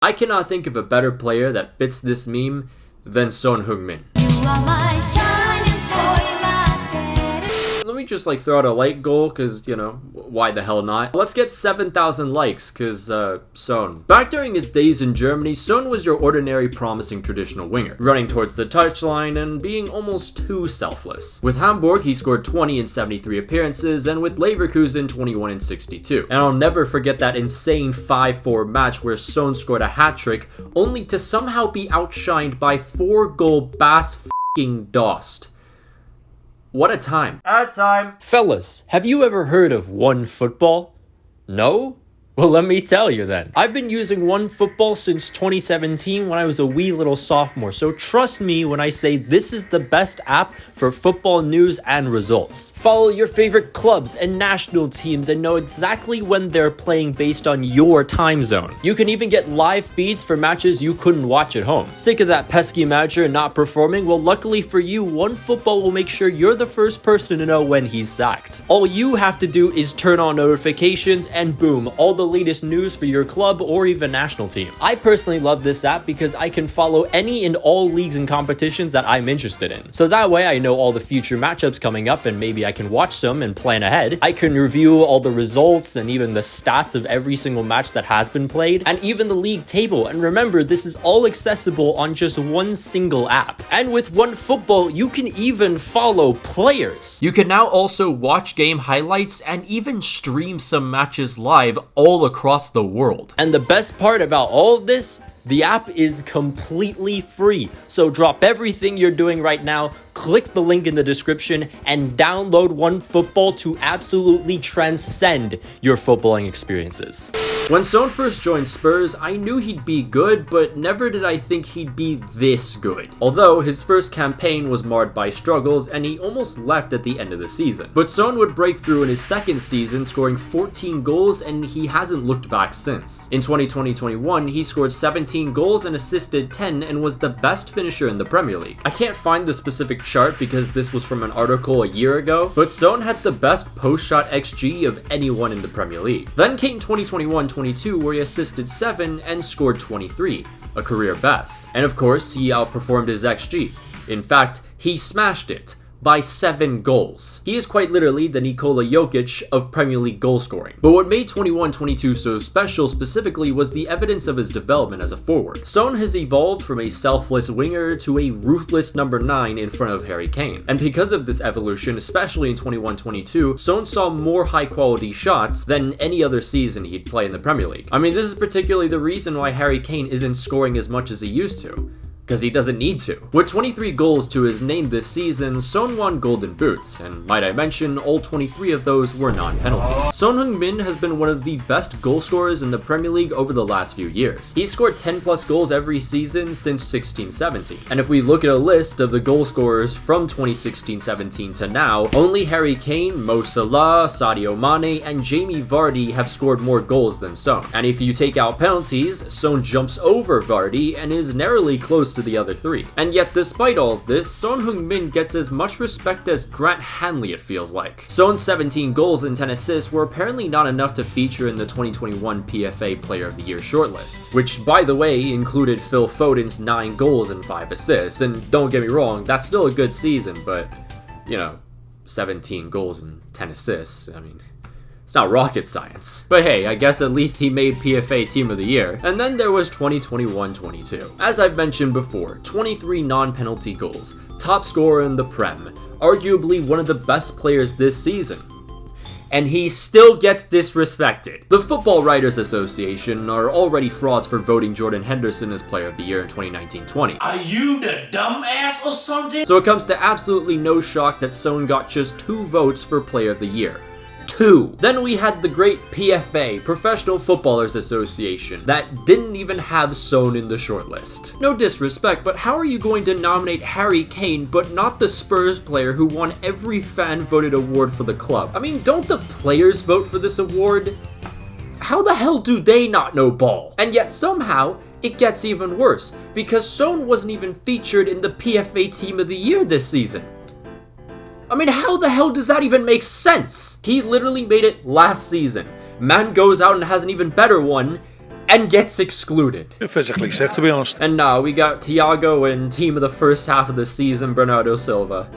I cannot think of a better player that fits this meme than Son Heung-min. Let me just throw out a like goal, because, why the hell not? Let's get 7,000 likes, because, Son. Back during his days in Germany, Son was your ordinary promising traditional winger, running towards the touchline and being almost too selfless. With Hamburg, he scored 20 in 73 appearances, and with Leverkusen, 21 in 62. And I'll never forget that insane 5-4 match where Son scored a hat-trick, only to somehow be outshined by 4-goal Bas f***ing Dost. What a time. Fellas, have you ever heard of OneFootball? No? Well, let me tell you then. I've been using OneFootball since 2017 when I was a wee little sophomore, so trust me when I say this is the best app for football news and results. Follow your favorite clubs and national teams and know exactly when they're playing based on your time zone. You can even get live feeds for matches you couldn't watch at home. Sick of that pesky manager not performing? Well, luckily for you, OneFootball will make sure you're the first person to know when he's sacked. All you have to do is turn on notifications and boom, all the latest news for your club or even national team. I personally love this app because I can follow any and all leagues and competitions that I'm interested in. So that way I know all the future matchups coming up and maybe I can watch some and plan ahead. I can review all the results and even the stats of every single match that has been played and even the league table. And remember, this is all accessible on just one single app. And with OneFootball, you can even follow players. You can now also watch game highlights and even stream some matches live all across the world. And the best part about all of this, the app is completely free. So drop everything you're doing right now, click the link in the description, and download OneFootball to absolutely transcend your footballing experiences. When Son first joined Spurs, I knew he'd be good, but never did I think he'd be this good. Although his first campaign was marred by struggles and he almost left at the end of the season. But Son would break through in his second season, scoring 14 goals, and he hasn't looked back since. In 2020-21, he scored 17 goals and assisted 10 and was the best finisher in the Premier League. I can't find the specific chart because this was from an article a year ago, but Son had the best post-shot XG of anyone in the Premier League. Then came 2021-22 where he assisted 7 and scored 23, a career best. And of course, he outperformed his XG. In fact, he smashed it by 7 goals. He is quite literally the Nikola Jokic of Premier League goal scoring. But what made 21-22 so special specifically was the evidence of his development as a forward. Son has evolved from a selfless winger to a ruthless number 9 in front of Harry Kane. And because of this evolution, especially in 21-22, Son saw more high quality shots than any other season he'd play in the Premier League. I mean, this is particularly the reason why Harry Kane isn't scoring as much as he used to, because he doesn't need to. With 23 goals to his name this season, Son won Golden Boots, and might I mention, all 23 of those were non-penalty. Son Heung-min has been one of the best goal scorers in the Premier League over the last few years. He's scored 10 plus goals every season since 16-17. And if we look at a list of the goal scorers from 2016-17 to now, only Harry Kane, Mo Salah, Sadio Mane, and Jamie Vardy have scored more goals than Son. And if you take out penalties, Son jumps over Vardy and is narrowly close to the other 3. And yet, despite all of this, Son Heung-min gets as much respect as Grant Hanley, it feels like. Son's 17 goals and 10 assists were apparently not enough to feature in the 2021 PFA Player of the Year shortlist, which, by the way, included Phil Foden's 9 goals and 5 assists. And don't get me wrong, that's still a good season, but, 17 goals and 10 assists, I mean, it's not rocket science. But hey, I guess at least he made PFA Team of the Year. And then there was 2021-22. As I've mentioned before, 23 non-penalty goals, top scorer in the Prem, arguably one of the best players this season. And he still gets disrespected. The Football Writers Association are already frauds for voting Jordan Henderson as Player of the Year in 2019-20. Are you the dumbass or something? So it comes to absolutely no shock that Son got just 2 votes for Player of the Year. 2. Then we had the great PFA, Professional Footballers Association, that didn't even have Son in the shortlist. No disrespect, but how are you going to nominate Harry Kane but not the Spurs player who won every fan-voted award for the club? I mean, don't the players vote for this award? How the hell do they not know ball? And yet somehow, it gets even worse, because Son wasn't even featured in the PFA Team of the Year this season. I mean, how the hell does that even make sense? He literally made it last season. Man goes out and has an even better one, and gets excluded. You're physically sick, to be honest. And now we got Thiago and team of the first half of the season, Bernardo Silva.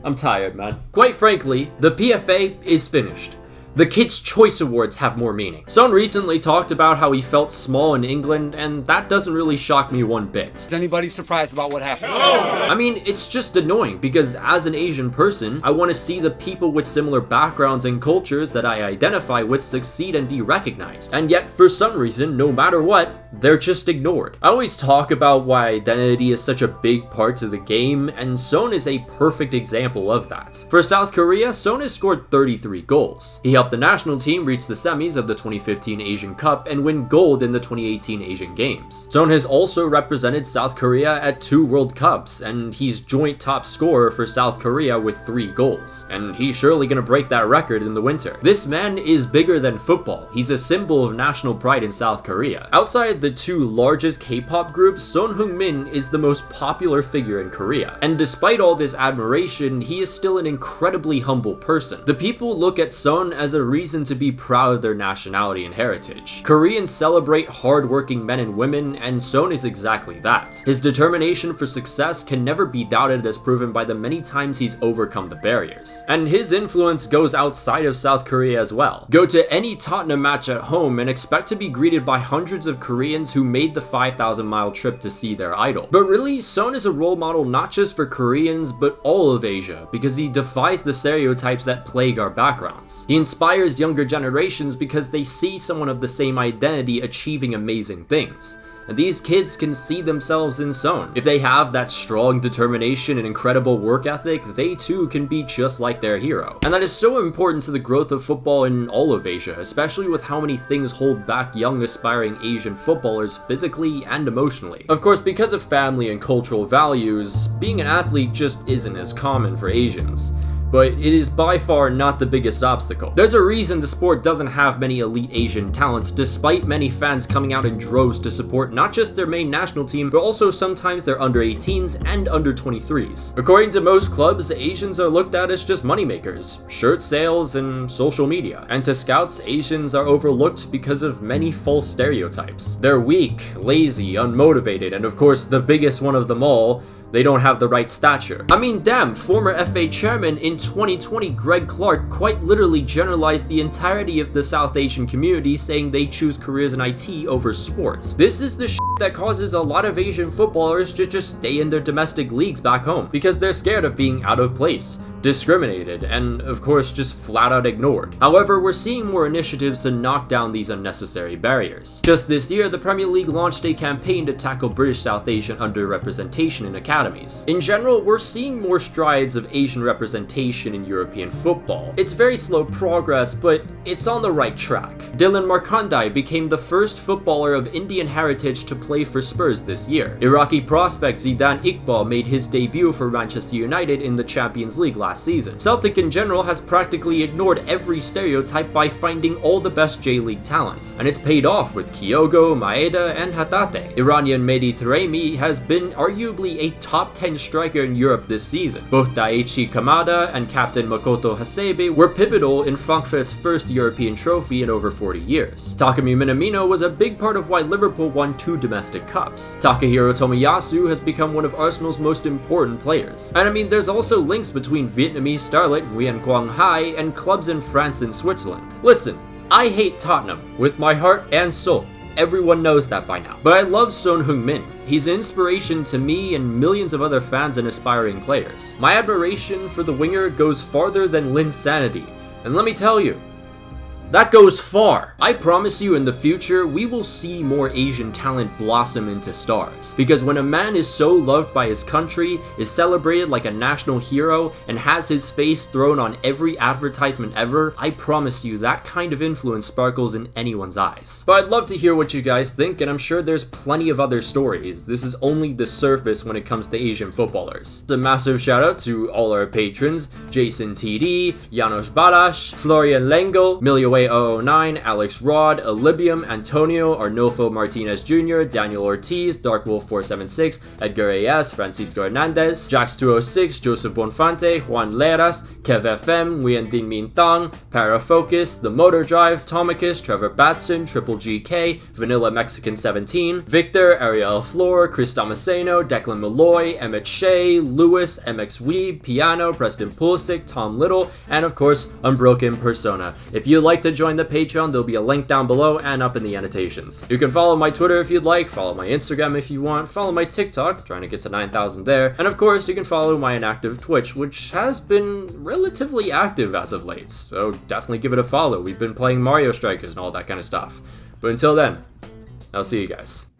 I'm tired, man. Quite frankly, the PFA is finished. The Kids' Choice Awards have more meaning. Son recently talked about how he felt small in England, and that doesn't really shock me one bit. Is anybody surprised about what happened? I mean, it's just annoying because as an Asian person, I want to see the people with similar backgrounds and cultures that I identify with succeed and be recognized. And yet, for some reason, no matter what, they're just ignored. I always talk about why identity is such a big part of the game, and Son is a perfect example of that. For South Korea, Son has scored 33 goals. He helped the national team reach the semis of the 2015 Asian Cup and win gold in the 2018 Asian Games. Son has also represented South Korea at 2 World Cups, and he's joint top scorer for South Korea with 3 goals. And he's surely gonna break that record in the winter. This man is bigger than football. He's a symbol of national pride in South Korea. Outside the 2 largest K-pop groups, Son Heung-min is the most popular figure in Korea. And despite all this admiration, he is still an incredibly humble person. The people look at Son as a reason to be proud of their nationality and heritage. Koreans celebrate hard-working men and women, and Son is exactly that. His determination for success can never be doubted as proven by the many times he's overcome the barriers. And his influence goes outside of South Korea as well. Go to any Tottenham match at home and expect to be greeted by hundreds of Koreans who made the 5,000-mile trip to see their idol. But really, Son is a role model not just for Koreans, but all of Asia, because he defies the stereotypes that plague our backgrounds. He inspires younger generations because they see someone of the same identity achieving amazing things. And these kids can see themselves in Son. If they have that strong determination and incredible work ethic, they too can be just like their hero. And that is so important to the growth of football in all of Asia, especially with how many things hold back young aspiring Asian footballers physically and emotionally. Of course, because of family and cultural values, being an athlete just isn't as common for Asians. But it is by far not the biggest obstacle. There's a reason the sport doesn't have many elite Asian talents, despite many fans coming out in droves to support not just their main national team, but also sometimes their under-18s and under-23s. According to most clubs, Asians are looked at as just moneymakers, shirt sales, and social media. And to scouts, Asians are overlooked because of many false stereotypes. They're weak, lazy, unmotivated, and of course the biggest one of them all, they don't have the right stature. I mean, damn, former FA chairman in 2020, Greg Clark, quite literally generalized the entirety of the South Asian community, saying they choose careers in IT over sports. This is the shit that causes a lot of Asian footballers to just stay in their domestic leagues back home, because they're scared of being out of place, discriminated, and of course just flat out ignored. However, we're seeing more initiatives to knock down these unnecessary barriers. Just this year, the Premier League launched a campaign to tackle British South Asian underrepresentation in academies. In general, we're seeing more strides of Asian representation in European football. It's very slow progress, but it's on the right track. Dylan Markandai became the first footballer of Indian heritage to play for Spurs this year. Iraqi prospect Zidane Iqbal made his debut for Manchester United in the Champions League last season. Celtic in general has practically ignored every stereotype by finding all the best J-League talents, and it's paid off with Kyogo, Maeda, and Hatate. Iranian Mehdi Taremi has been arguably a top 10 striker in Europe this season. Both Daichi Kamada and captain Makoto Hasebe were pivotal in Frankfurt's first European trophy in over 40 years. Takumi Minamino was a big part of why Liverpool won 2 domestic cups. Takahiro Tomiyasu has become one of Arsenal's most important players. And I mean, there's also links between Vietnamese starlet Nguyen Quang Hai and clubs in France and Switzerland. Listen, I hate Tottenham with my heart and soul. Everyone knows that by now. But I love Son Heung-min. He's an inspiration to me and millions of other fans and aspiring players. My admiration for the winger goes farther than Linsanity. And let me tell you, that goes far. I promise you in the future, we will see more Asian talent blossom into stars. Because when a man is so loved by his country, is celebrated like a national hero, and has his face thrown on every advertisement ever, I promise you that kind of influence sparkles in anyone's eyes. But I'd love to hear what you guys think, and I'm sure there's plenty of other stories. This is only the surface when it comes to Asian footballers. A massive shout out to all our patrons, Jason TD, Janos Balash, Florian Lengel, Miliowe Ray009, Alex Rod, Olibium, Antonio, Arnulfo Martinez Jr., Daniel Ortiz, Darkwolf476, Edgar AS, Francisco Hernandez, Jax206, Joseph Bonfante, Juan Leras, Kev FM, Nguyen Dinh Min Tang, Parafocus, The Motor Drive, Tomicus, Trevor Batson, Triple GK, Vanilla Mexican 17, Victor, Ariel Flor, Chris Damasceno, Declan Malloy, Emmett Shea, Lewis, MX Weeb, Piano, Preston Pulisic, Tom Little, and of course, Unbroken Persona. If you'd like to join the Patreon, there'll be a link down below and up in the annotations. You can follow my Twitter if you'd like, follow my Instagram if you want, follow my TikTok, trying to get to 9,000 there, and of course, you can follow my inactive Twitch, which has been relatively active as of late, so definitely give it a follow. We've been playing Mario Strikers and all that kind of stuff. But until then, I'll see you guys.